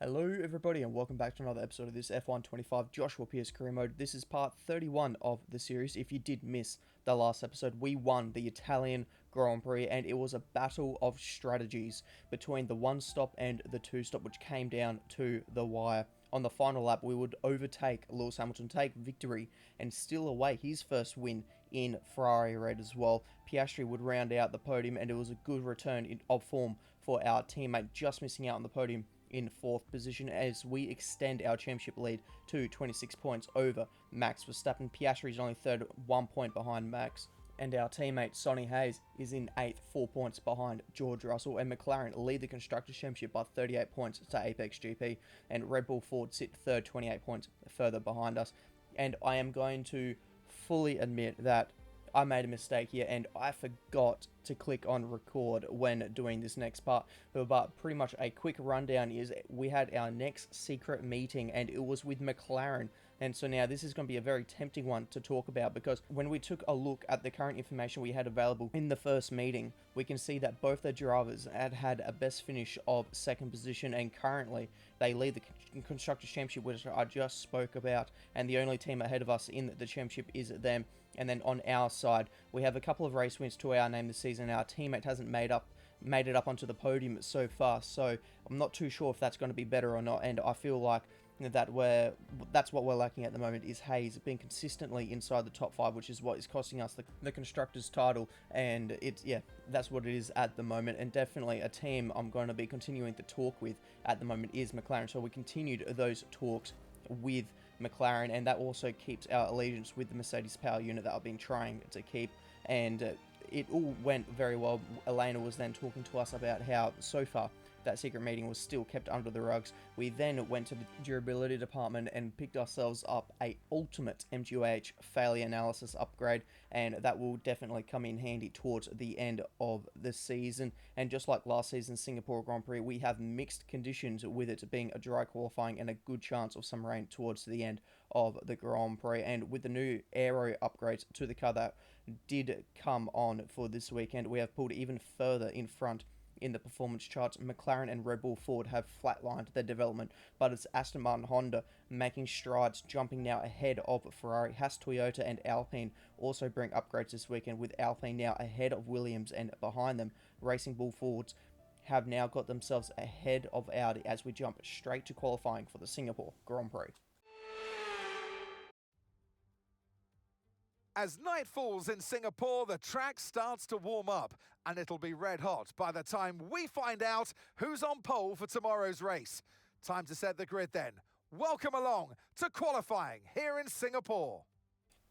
Hello everybody and welcome back to another episode of this F1 25 Joshua Pearce career mode. This is part 31 of the series. If you did miss the last episode, we won the Italian Grand Prix and it was a battle of strategies between the one stop and the two stop, which came down to the wire. On the final lap, we would overtake Lewis Hamilton, take victory, and steal away his first win in Ferrari red as well. Piastri would round out the podium, and it was a good return of form for our teammate, just missing out on the podium in fourth position as we extend our championship lead to 26 points over Max Verstappen. Piastri is only third, 1 point behind Max. And our teammate Sonny Hayes is in 8th, 4 points behind George Russell. And McLaren lead the Constructors' Championship by 38 points to Apex GP. And Red Bull Ford sit third, 28 points further behind us. And I am going to fully admit that I made a mistake here and I forgot to click on record when doing this next part. But pretty much a quick rundown is we had our next secret meeting and it was with McLaren. And so now this is going to be a very tempting one to talk about, because when we took a look at the current information we had available in the first meeting, we can see that both the drivers had a best finish of second position, and currently they lead the Constructors' Championship, which I just spoke about, and the only team ahead of us in the championship is them. And then on our side, we have a couple of race wins to our name this season. Our teammate hasn't made it up onto the podium so far, so I'm not too sure if that's going to be better or not, and I feel like that's what we're lacking at the moment, is Hayes being consistently inside the top 5, which is what is costing us the Constructors title. And that's what it is at the moment. And definitely a team I'm going to be continuing to talk with at the moment is McLaren, so we continued those talks with McLaren, and that also keeps our allegiance with the Mercedes power unit that I've been trying to keep. And it all went very well. Elena was then talking to us about how so far that secret meeting was still kept under the rugs. We then went to the durability department and picked ourselves up a ultimate MGUH failure analysis upgrade, and that will definitely come in handy towards the end of the season. And just like last season's Singapore Grand Prix, we have mixed conditions, with it being a dry qualifying and a good chance of some rain towards the end of the Grand Prix. And with the new aero upgrades to the car that did come on for this weekend, we have pulled even further in front in the performance charts. McLaren and Red Bull Ford have flatlined their development, but it's Aston Martin Honda making strides, jumping now ahead of Ferrari. Haas Toyota and Alpine also bring upgrades this weekend, with Alpine now ahead of Williams, and behind them, Racing Bull Fords have now got themselves ahead of Audi as we jump straight to qualifying for the Singapore Grand Prix. As night falls in Singapore, the track starts to warm up, and it'll be red hot by the time we find out who's on pole for tomorrow's race. Time to set the grid then. Welcome along to qualifying here in Singapore.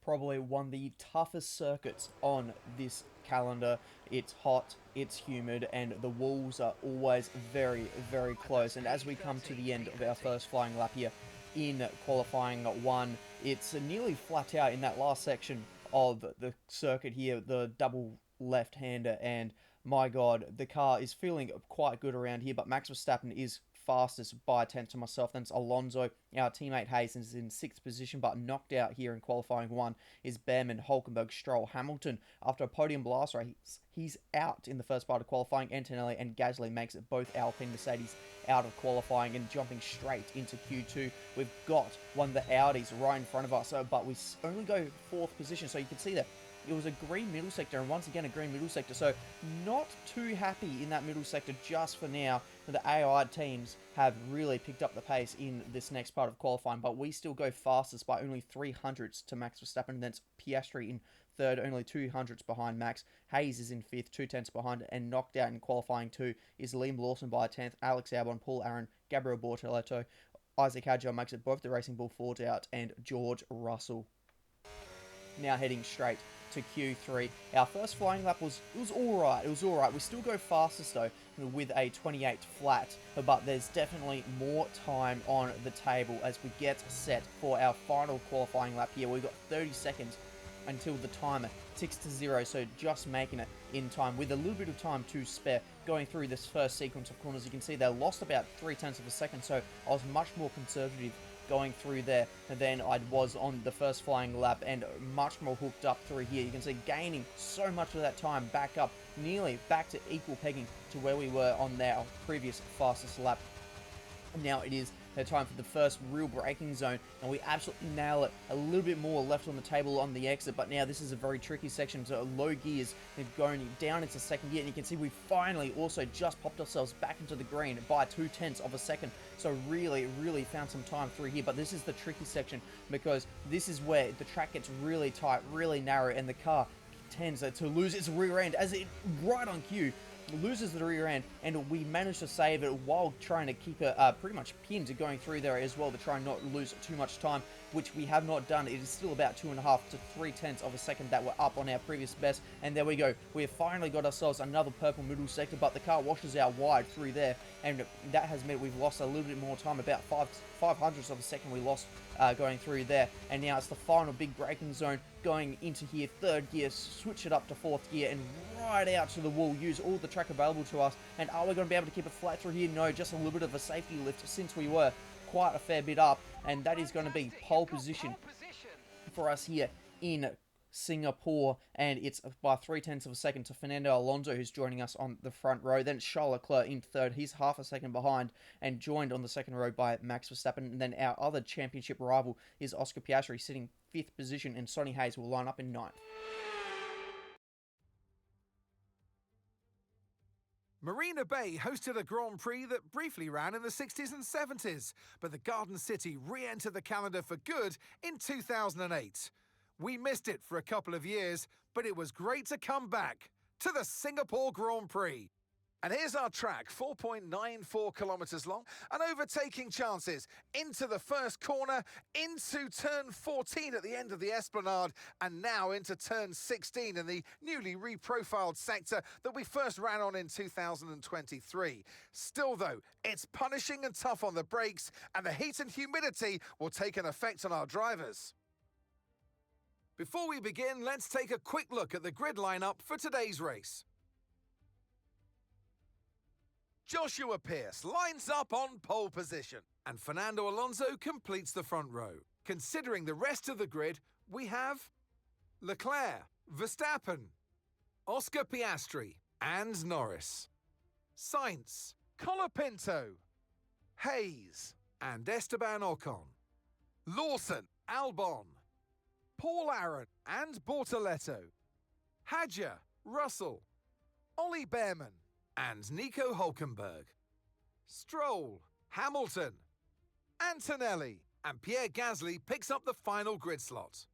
Probably one of the toughest circuits on this calendar. It's hot, it's humid, and the walls are always very, very close. And as we come to the end of our first flying lap here in qualifying 1, it's nearly flat out in that last section of the circuit here, the double left-hander, and my god, the car is feeling quite good around here. But Max Verstappen is fastest by a tenth to myself. Then it's Alonso. Our teammate Hayes is in 6th position, but knocked out here in qualifying 1 is Behrman, Hulkenberg, Stroll. Hamilton, after a podium blast race, he's out in the first part of qualifying. Antonelli and Gasly makes it both Alpine Mercedes out of qualifying and jumping straight into Q2. We've got one of the Audis right in front of us, but we only go 4th position, so you can see that it was a green middle sector, and once again a green middle sector, so not too happy in that middle sector just for now. The AI teams have really picked up the pace in this next part of qualifying, but we still go fastest by only 300ths to Max Verstappen, and then it's Piastri in 3rd, only 200ths behind Max. Hayes is in 5th, 2/10ths behind, and knocked out in qualifying 2 is Liam Lawson by a 10th, Alex Albon, Paul Aaron, Gabriel Bortoleto, Isaac Hadjar makes it both the Racing Bull Fords out, and George Russell. Now heading straight to Q3. Our first flying lap was alright. It was alright. We still go fastest though with a 28 flat, but there's definitely more time on the table as we get set for our final qualifying lap here. We've got 30 seconds until the timer ticks to 0, so just making it in time with a little bit of time to spare going through this first sequence of corners. You can see they lost about 0.3 of a second, so I was much more conservative going through there than I was on the first flying lap, and much more hooked up through here. You can see gaining so much of that time back up, nearly back to equal pegging to where we were on our previous fastest lap. Now it is time for the first real braking zone, and we absolutely nail it. A little bit more left on the table on the exit, but now this is a very tricky section. So low gears and going down into second gear, and you can see we finally also just popped ourselves back into the green by 0.2 of a second. So really found some time through here, but this is the tricky section because this is where the track gets really tight, really narrow, and the car tends to lose its rear end as it right on cue loses the rear end, and we managed to save it while trying to keep it pretty much pinned going through there as well to try and not lose too much time, which we have not done. It is still about 2.5 to 0.3 of a second that we're up on our previous best, and there we go. We have finally got ourselves another purple middle sector, but the car washes out wide through there, and that has meant we've lost a little bit more time, about 5/500ths of a second we lost going through there. And now it's the final big braking zone going into here, third gear, switch it up to fourth gear, and right out to the wall, use all the track available to us. And are we going to be able to keep it flat through here? No, just a little bit of a safety lift since we were quite a fair bit up, and that is going to be pole position for us here in Singapore, and it's by 0.3 of a second to Fernando Alonso, who's joining us on the front row. Then Charles Leclerc in third, he's half a second behind, and joined on the second row by Max Verstappen. And then our other championship rival is Oscar Piastri, sitting 5th position, and Sonny Hayes will line up in 9th. Marina Bay hosted a Grand Prix that briefly ran in the 60s and 70s, but the Garden City re-entered the calendar for good in 2008. We missed it for a couple of years, but it was great to come back to the Singapore Grand Prix. And here's our track, 4.94 kilometres long, and overtaking chances into the first corner, into turn 14 at the end of the Esplanade, and now into turn 16 in the newly reprofiled sector that we first ran on in 2023. Still though, it's punishing and tough on the brakes, and the heat and humidity will take an effect on our drivers. Before we begin, let's take a quick look at the grid lineup for today's race. Joshua Pearce lines up on pole position, and Fernando Alonso completes the front row. Considering the rest of the grid, we have Leclerc, Verstappen, Oscar Piastri, and Norris, Sainz, Colapinto, Hayes, and Esteban Ocon, Lawson, Albon, Paul Aron and Bortoletto, Hadjar, Russell, Ollie Behrman, and Nico Hülkenberg, Stroll, Hamilton, Antonelli, and Pierre Gasly picks up the final grid slot.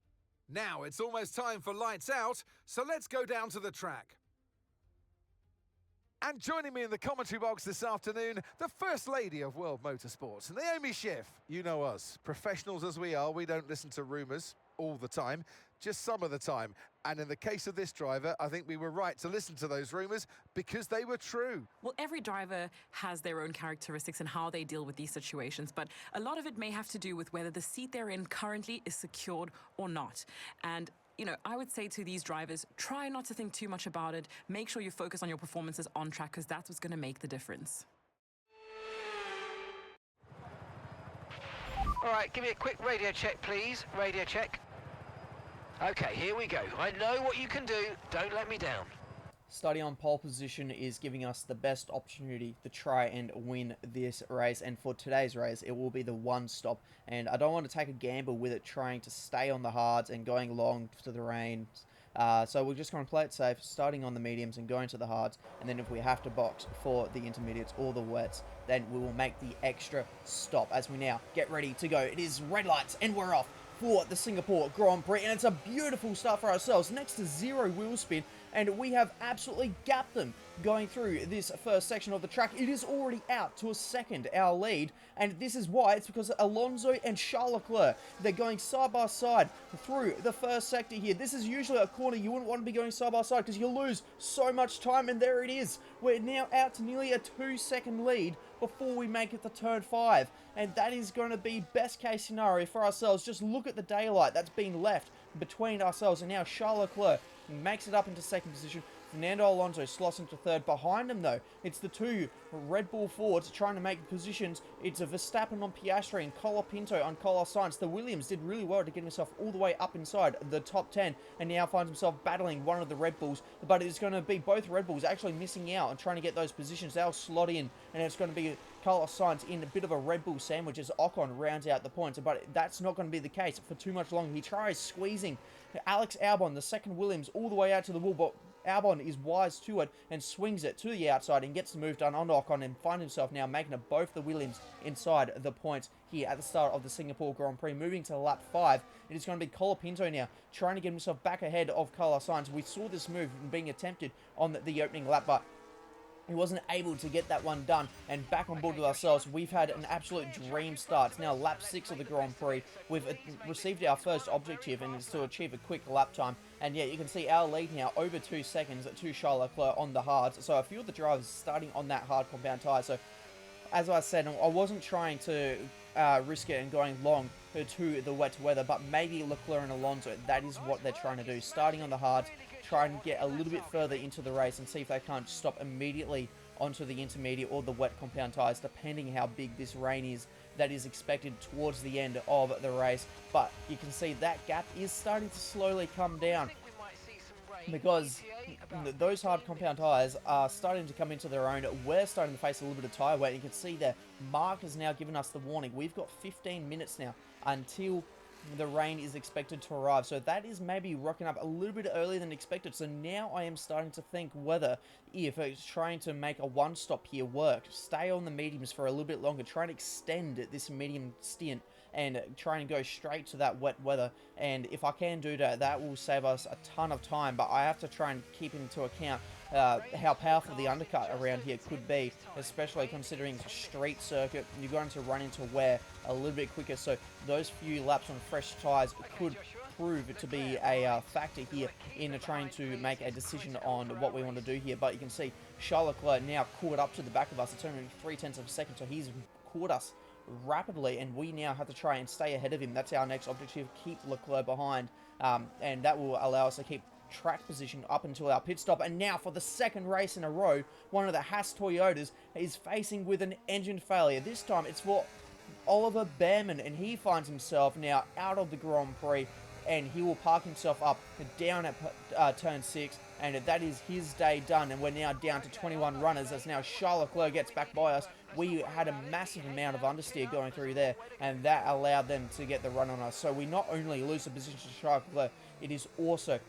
Now it's almost time for lights out, so let's go down to the track. And joining me in the commentary box this afternoon, the First Lady of World Motorsports, Naomi Schiff. You know us, professionals as we are, we don't listen to rumours all the time, just some of the time. And in the case of this driver, I think we were right to listen to those rumours because they were true. Well, every driver has their own characteristics and how they deal with these situations, but a lot of it may have to do with whether the seat they're in currently is secured or not. And you know, I would say to these drivers, try not to think too much about it. Make sure you focus on your performances on track, because that's what's going to make the difference. All right, give me a quick radio check, please. Radio check. Okay, here we go. I know what you can do. Don't let me down. Starting on pole position is giving us the best opportunity to try and win this race, and for today's race it will be the one stop, and I don't want to take a gamble with it trying to stay on the hards and going long to the rain. So we're just going to play it safe, starting on the mediums and going to the hards, and then if we have to box for the intermediates or the wets, then we will make the extra stop as we now get ready to go. It is red lights and we're off for the Singapore Grand Prix, and it's a beautiful start for ourselves next to zero wheel spin, and we have absolutely gapped them going through this first section of the track. It is already out to a second, our lead, and this is why. It's because Alonso and Charles Leclerc, they're going side by side through the first sector here. This is usually a corner you wouldn't want to be going side by side because you'll lose so much time, and there it is. We're now out to nearly a 2-second lead before we make it to turn 5, and that is going to be best case scenario for ourselves. Just look at the daylight that's been left between ourselves, and now Charles Leclerc makes it up into second position. Fernando Alonso slots into third. Behind him, though, it's the two Red Bull Fords trying to make positions. It's a Verstappen on Piastri and Colapinto on Carlos Sainz. The Williams did really well to get himself all the way up inside the top 10, and now finds himself battling one of the Red Bulls. But it's going to be both Red Bulls actually missing out and trying to get those positions. They'll slot in, and it's going to be Carlos Sainz in a bit of a Red Bull sandwich as Ocon rounds out the points, but that's not going to be the case for too much longer. He tries squeezing Alex Albon, the second Williams, all the way out to the wall, but Albon is wise to it and swings it to the outside and gets the move done on Ocon and finds himself now making it both the Williams inside the points here at the start of the Singapore Grand Prix. Moving to lap 5, it is going to be Colapinto now trying to get himself back ahead of Carlos Sainz. We saw this move being attempted on the opening lap, but he wasn't able to get that one done, and back on board with ourselves. We've had an absolute dream start. It's now lap 6 of the Grand Prix. We've received our first objective, and it's to achieve a quick lap time. And yeah, you can see our lead now over 2 seconds to Charles Leclerc on the hards. So a few of the drivers starting on that hard compound tyre. So as I said, I wasn't trying to risk it and going long to the wet weather, but maybe Leclerc and Alonso, that is what they're trying to do. Starting on the hards, try and get a little bit further into the race and see if they can't stop immediately onto the intermediate or the wet compound tyres, depending how big this rain is that is expected towards the end of the race. But you can see that gap is starting to slowly come down, because those hard compound tyres are starting to come into their own. We're starting to face a little bit of tyre weight. You can see there, Mark has now given us the warning. We've got 15 minutes now until the rain is expected to arrive. So that is maybe rocking up a little bit earlier than expected. So now I am starting to think whether, if it's trying to make a one-stop here work, stay on the mediums for a little bit longer, try and extend this medium stint and try and go straight to that wet weather. And if I can do that, that will save us a ton of time. But I have to try and keep into account how powerful the undercut around here could be, especially considering it's a street circuit. You're going to run into wear a little bit quicker. So those few laps on fresh tyres could prove to be a factor here in trying to make a decision on what we want to do here. But you can see Charles Leclerc now caught up to the back of us. It's only 0.3 of a second, so he's caught us rapidly, and we now have to try and stay ahead of him. That's our next objective, keep Leclerc behind, and that will allow us to keep track position up until our pit stop. And now for the second race in a row, one of the Haas Toyotas is facing with an engine failure. This time it's for Oliver Behrman, and he finds himself now out of the Grand Prix, and he will park himself up down at turn 6, and that is his day done. And we're now down to 21 runners as now Charles Leclerc gets back by us. We had a massive amount of understeer going through there, and that allowed them to get the run on us. So we not only lose the position to Charles Leclerc, it is also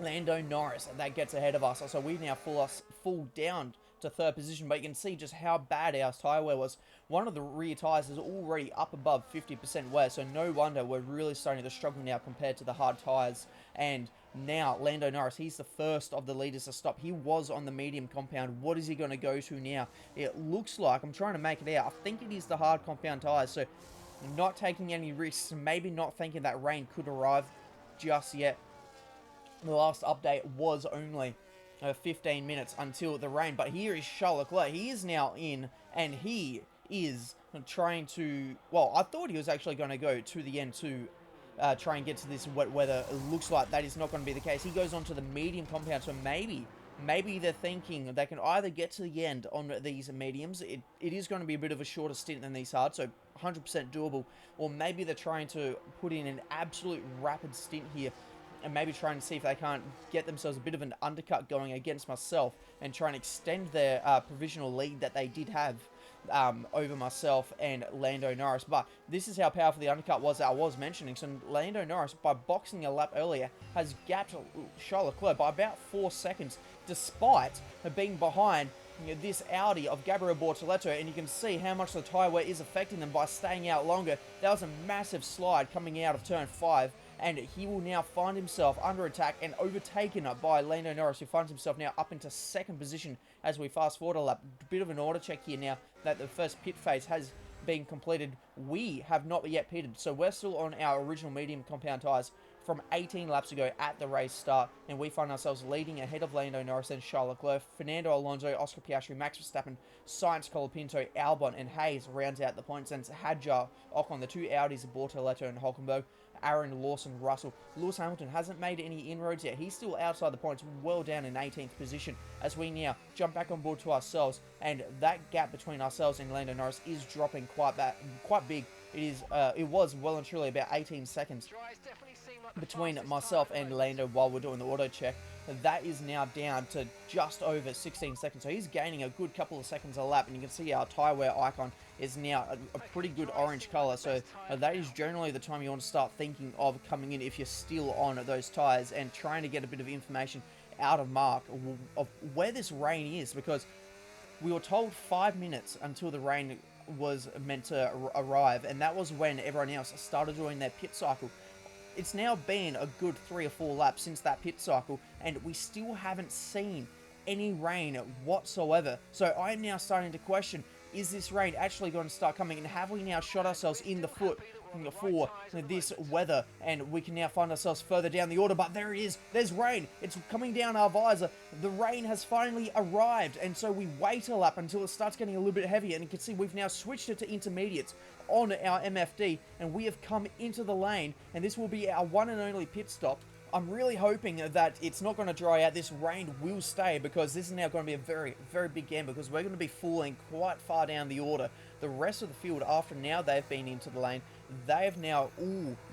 Lando Norris that gets ahead of us. So we now fall down to third position, but you can see just how bad our tyre wear was. One of the rear tyres is already up above 50% wear, so no wonder we're really starting to struggle now compared to the hard tyres. And now Lando Norris, he's the first of the leaders to stop. He was on the medium compound. What is he going to go to now? It looks like, I'm trying to make it out, I think it is the hard compound tyres, so not taking any risks, maybe not thinking that rain could arrive just yet. The last update was only 15 minutes until the rain, but here is Charles Leclerc. He is now in, and he is trying to, well, I thought he was actually going to go to the end to try and get to this wet weather. It looks like that is not going to be the case. He goes on to the medium compound, so maybe they're thinking they can either get to the end on these mediums. It is going to be a bit of a shorter stint than these hard, so 100% doable, or maybe they're trying to put in an absolute rapid stint here and maybe try and see if they can't get themselves a bit of an undercut going against myself and try and extend their provisional lead that they did have over myself and Lando Norris. But this is how powerful the undercut was that I was mentioning. So Lando Norris, by boxing a lap earlier, has gapped Charles Leclerc by about 4 seconds, despite being behind this Audi of Gabriel Bortoleto, and you can see how much the tyre wear is affecting them by staying out longer. That was a massive slide coming out of turn 5, and he will now find himself under attack and overtaken by Lando Norris, who finds himself now up into second position as we fast forward a lap. Bit of an order check here now that the first pit phase has been completed. We have not yet pitted, so we're still on our original medium compound tyres from 18 laps ago at the race start, and we find ourselves leading ahead of Lando Norris and Charles Leclerc. Fernando Alonso, Oscar Piastri, Max Verstappen, Sainz, Colapinto, Albon, and Hayes rounds out the points, and Hadjar, Ocon, the two Audis, Bortoleto and Hulkenberg, Aaron, Lawson, Russell. Lewis Hamilton hasn't made any inroads yet. He's still outside the points, well down in 18th position, as we now jump back on board to ourselves, and that gap between ourselves and Lando Norris is dropping quite big. It was well and truly about 18 seconds. between myself and Lando while we're doing the auto check. That is now down to just over 16 seconds. So he's gaining a good couple of seconds a lap, and you can see our tyre wear icon is now a pretty good orange color. So that is generally the time you want to start thinking of coming in if you're still on those tires and trying to get a bit of information out of Mark of where this rain is, because we were told 5 minutes until the rain was meant to arrive, and that was when everyone else started doing their pit cycle. It's now been a good 3 or 4 laps since that pit cycle, and we still haven't seen any rain whatsoever. So I'm now starting to question, is this rain actually going to start coming, and have we now shot ourselves in the foot for this weather, and we can now find ourselves further down the order? But there it is, there's rain, it's coming down our visor, the rain has finally arrived, and so we wait a lap until it starts getting a little bit heavier, and you can see we've now switched it to intermediates on our MFD, and we have come into the lane, and this will be our one and only pit stop. I'm really hoping that it's not going to dry out. This rain will stay, because this is now going to be a very, very big game, because we're going to be falling quite far down the order. The rest of the field, after now they've been into the lane, they have now,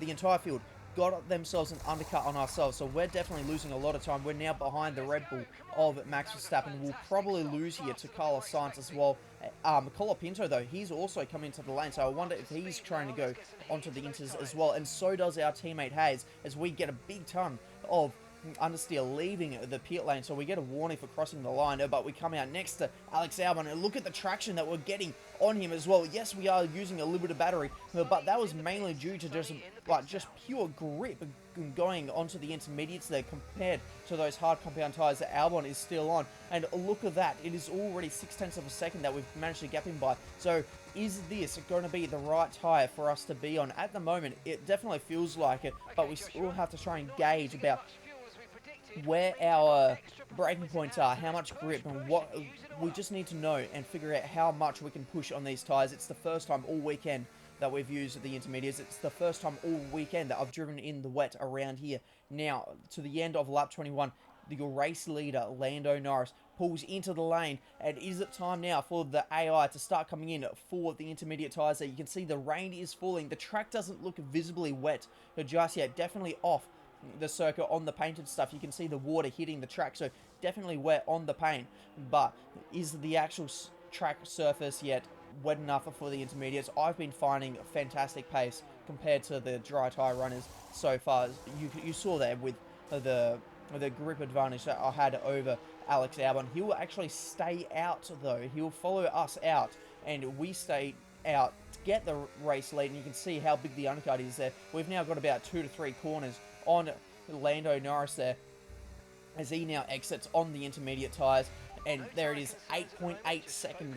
the entire field, got themselves an undercut on ourselves. So we're definitely losing a lot of time. We're now behind the Red Bull of Max Verstappen. We'll probably lose here to Carlos Sainz as well. Colapinto, though, he's also come into the lane, so I wonder if he's trying to go onto the inters as well. And so does our teammate Hayes, as we get a big ton of understeer leaving the pit lane, so we get a warning for crossing the line, but we come out next to Alex Albon, and look at the traction that we're getting on him as well. Yes, we are using a little bit of battery, but that was mainly due to just pure grip going onto the intermediates there, compared to those hard compound tires that Albon is still on. And look at that, it is already 0.6 of a second that we've managed to gap him by. So is this going to be the right tyre for us to be on? At the moment, it definitely feels like it, but we still have to try and gauge about where our braking points are, how much grip, and what we just need to know and figure out how much we can push on these tyres. It's the first time all weekend that we've used the intermediates. It's the first time all weekend that I've driven in the wet around here. Now, to the end of lap 21, your race leader, Lando Norris, pulls into the lane, and is it time now for the AI to start coming in for the intermediate tyres there? You can see the rain is falling. The track doesn't look visibly wet just yet, definitely off the circuit on the painted stuff. You can see the water hitting the track, so definitely wet on the paint, but is the actual track surface yet wet enough for the intermediates? I've been finding a fantastic pace compared to the dry tyre runners so far. You saw there with the grip advantage that I had over Alex Albon. He will actually stay out though. He will follow us out, and we stay out to get the race lead, and you can see how big the undercut is there. We've now got about 2 to 3 corners on Lando Norris there, as he now exits on the intermediate tyres, and there it is, 8.8 second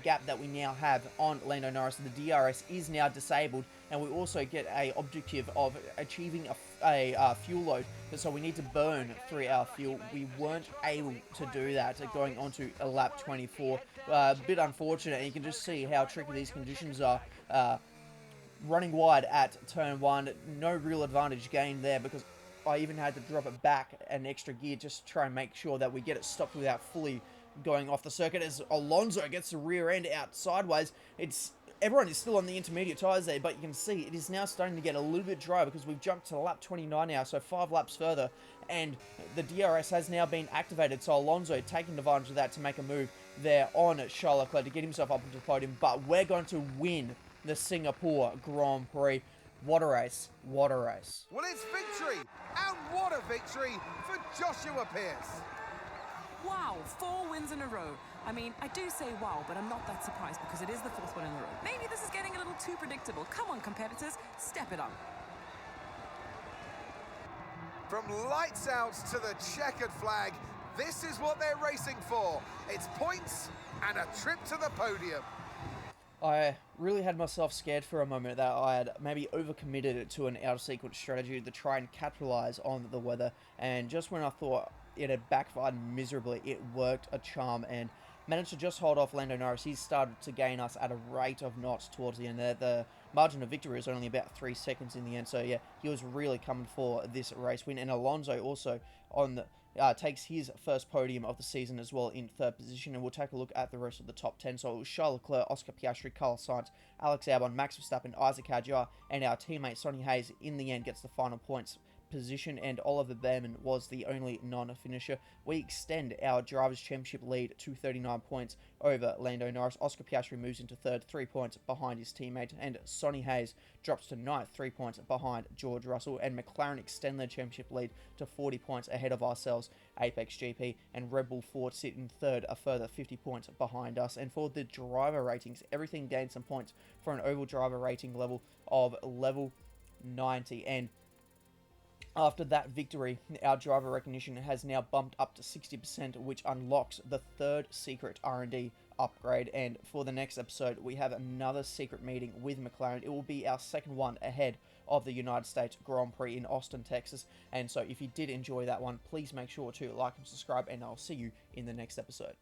gap that we now have on Lando Norris. The DRS is now disabled, and we also get a objective of achieving a fuel load, so we need to burn through our fuel. We weren't able to do that going on to a lap 24. A bit unfortunate, and you can just see how tricky these conditions are. Running wide at turn 1, no real advantage gained there, because I even had to drop it back an extra gear just to try and make sure that we get it stopped without fully going off the circuit. As Alonso gets the rear end out sideways, everyone is still on the intermediate tyres there, but you can see it is now starting to get a little bit dry, because we've jumped to lap 29 now, so 5 laps further, and the DRS has now been activated, so Alonso taking advantage of that to make a move there on Charles Leclerc to get himself up into the podium. But we're going to win the Singapore Grand Prix. What a race, what a race. Well, it's victory, and what a victory for Joshua Pearce. Wow, 4 wins in a row. I mean, I do say wow, but I'm not that surprised, because it is the 4th one in a row. Maybe this is getting a little too predictable. Come on, competitors, step it up. From lights out to the checkered flag, this is what they're racing for. It's points and a trip to the podium. I really had myself scared for a moment that I had maybe overcommitted to an out-of-sequence strategy to try and capitalize on the weather, and just when I thought it had backfired miserably, it worked a charm and managed to just hold off Lando Norris. He started to gain us at a rate of knots towards the end there. The margin of victory is only about 3 seconds in the end, so yeah, he was really coming for this race win. And Alonso also on takes his first podium of the season as well in third position, and we'll take a look at the rest of the top 10. So it was Charles Leclerc, Oscar Piastri, Carlos Sainz, Alex Albon, Max Verstappen, Isaac Hadjar, and our teammate Sonny Hayes in the end gets the final points position, and Oliver Behrman was the only non-finisher. We extend our Drivers' Championship lead to 39 points over Lando Norris. Oscar Piastri moves into third, 3 points behind his teammate, and Sonny Hayes drops to ninth, 3 points behind George Russell, and McLaren extend their championship lead to 40 points ahead of ourselves. Apex GP and Red Bull Ford sit in third, a further 50 points behind us. And for the driver ratings, everything gained some points for an overall driver rating level of level 90, and after that victory, our driver recognition has now bumped up to 60%, which unlocks the third secret R&D upgrade. And for the next episode, we have another secret meeting with McLaren. It will be our second one ahead of the United States Grand Prix in Austin, Texas. And so if you did enjoy that one, please make sure to like and subscribe, and I'll see you in the next episode.